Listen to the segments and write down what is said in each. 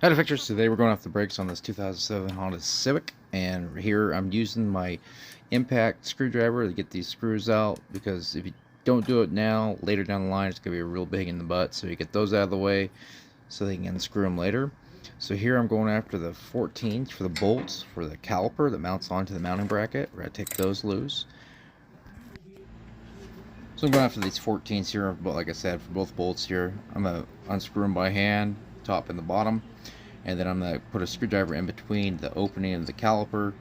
Hi Fixers, today we're going off the brakes on this 2007 Honda Civic, and here I'm using my impact screwdriver to get these screws out, because if you don't do it now, later down the line it's going to be real big in the butt, so you get those out of the way so they can unscrew them later. So here I'm going after the 14s for the bolts for the caliper that mounts onto the mounting bracket. We're going to take those loose. So I'm going after these 14s here, but like I said, for both bolts here, I'm going to unscrew them by hand, top and the bottom. And then I'm going to put a screwdriver in between the opening of the caliper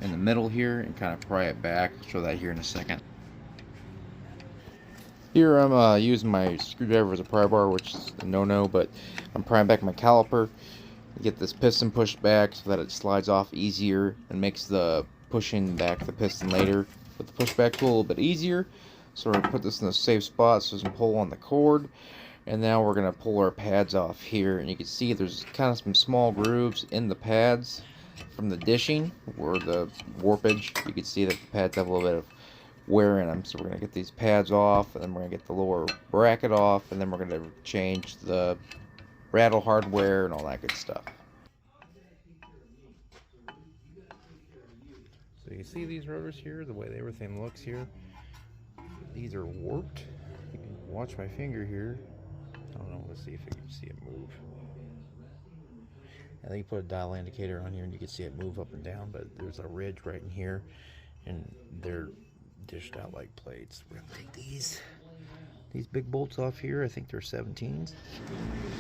in the middle here and kind of pry it back. I'll show that here in a second. Here I'm using my screwdriver as a pry bar, which is a no-no, but I'm prying back my caliper to get this piston pushed back so that it slides off easier and makes the pushing back the piston later with the pushback tool a little bit easier. So we're going to put this in a safe spot so it doesn't pull on the cord. And now we're going to pull our pads off here, and you can see there's kind of some small grooves in the pads from the dishing or the warpage. You can see that the pads have a little bit of wear in them, so we're going to get these pads off, and then we're going to get the lower bracket off, and then we're going to change the rattle hardware and all that good stuff. So you see these rotors here, the way everything looks here. These are warped. You can watch my finger here. I don't know, let's see if you can see it move. I think you put a dial indicator on here and you can see it move up and down, but there's a ridge right in here and they're dished out like plates. We're gonna take these big bolts off here. I think they're 17s.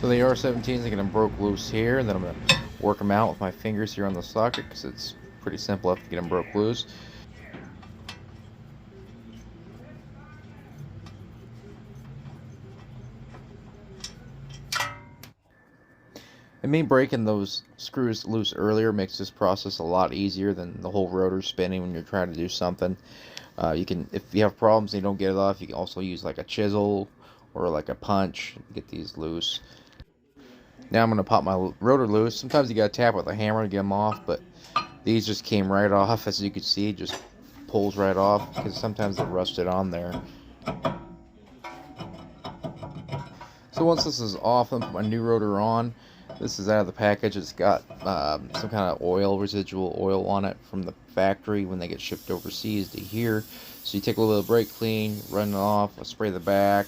So they are 17s. They get them broke loose here, and then I'm gonna work them out with my fingers here on the socket because it's pretty simple to get them broke loose. And me breaking those screws loose earlier makes this process a lot easier than the whole rotor spinning when you're trying to do something. You can, if you have problems and you don't get it off, you can also use like a chisel or like a punch to get these loose. Now I'm going to pop my rotor loose. Sometimes you got to tap with a hammer to get them off, but these just came right off. As you can see, it just pulls right off because sometimes they're rusted on there. So once this is off, I'm going to put my new rotor on. This is out of the package. It's got some kind of oil, residual oil on it from the factory when they get shipped overseas to here. So you take a little bit of brake clean, run it off, spray the back,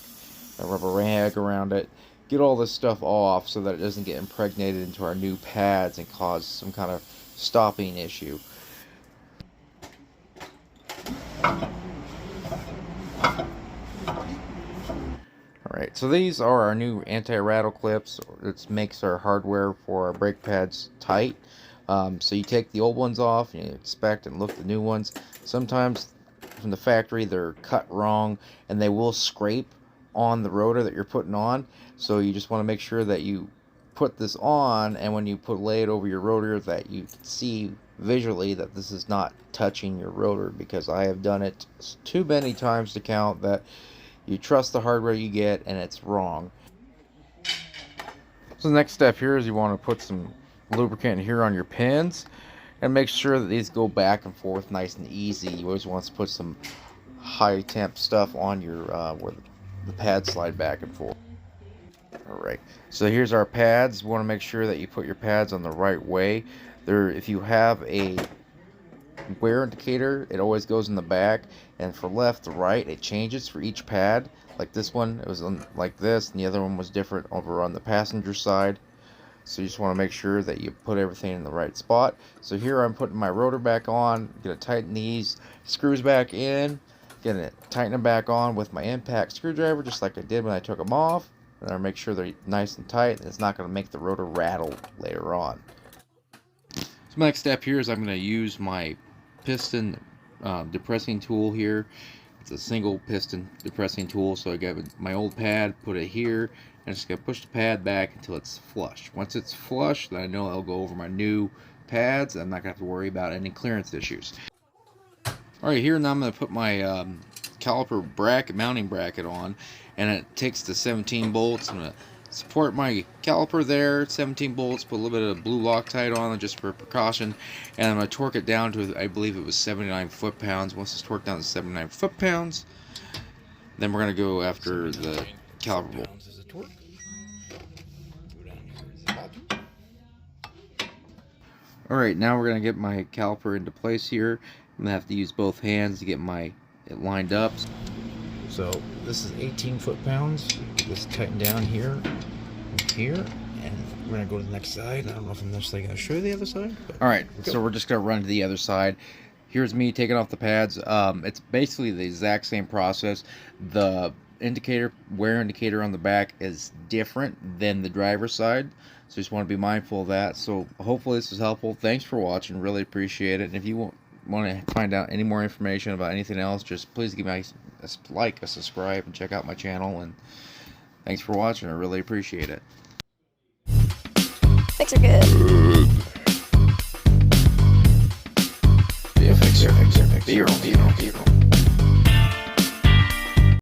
a rubber rag around it, get all this stuff off so that it doesn't get impregnated into our new pads and cause some kind of stopping issue. Alright, so these are our new anti-rattle clips. It makes our hardware for our brake pads tight. So you take the old ones off, and you inspect and look at the new ones. Sometimes from the factory they're cut wrong and they will scrape on the rotor that you're putting on. So you just want to make sure that you put this on, and when you lay it over your rotor, that you can see visually that this is not touching your rotor, because I have done it too many times to count that you trust the hardware you get and it's wrong. So the next step here is you want to put some lubricant here on your pins and make sure that these go back and forth nice and easy. You always want to put some high temp stuff on your where the pads slide back and forth. Alright, so here's our pads. You want to make sure that you put your pads on the right way. If you have a wear indicator, it always goes in the back, and for left to right it changes for each pad. Like this one, it was like this, and the other one was different over on the passenger side. So you just want to make sure that you put everything in the right spot. So here I'm putting my rotor back on, gonna tighten these screws back in, gonna tighten them back on with my impact screwdriver just like I did when I took them off, and I'll make sure they're nice and tight and it's not going to make the rotor rattle later on. So my next step here is I'm going to use my piston depressing tool here. It's a single piston depressing tool, so I got my old pad, put it here, and just going to push the pad back until it's flush. Once it's flush, then I know I'll go over my new pads. I'm not going to have to worry about any clearance issues. Alright, here now I'm going to put my caliper mounting bracket on, and it takes the 17 bolts. I'm going to support my caliper there, 17 bolts, put a little bit of blue Loctite on it just for precaution, and I'm going to torque it down to, I believe it was 79 foot-pounds. Once it's torqued down to 79 foot-pounds, then we're going to go after the caliper bolt. Alright, now we're going to get my caliper into place here. I'm going to have to use both hands to get it lined up. So this is 18 foot-pounds. Get this tightened down here and here. And we're going to go to the next side. I don't know if I'm necessarily going to show you the other side. Alright, so we're just going to run to the other side. Here's me taking off the pads. It's basically the exact same process. The wear indicator on the back is different than the driver's side. So just want to be mindful of that. So hopefully this is helpful. Thanks for watching. Really appreciate it. And if you want to find out any more information about anything else, just please give me a like, a subscribe, and check out my channel. And thanks for watching. I really appreciate it. Fixer good. Be a fixer. Be your own.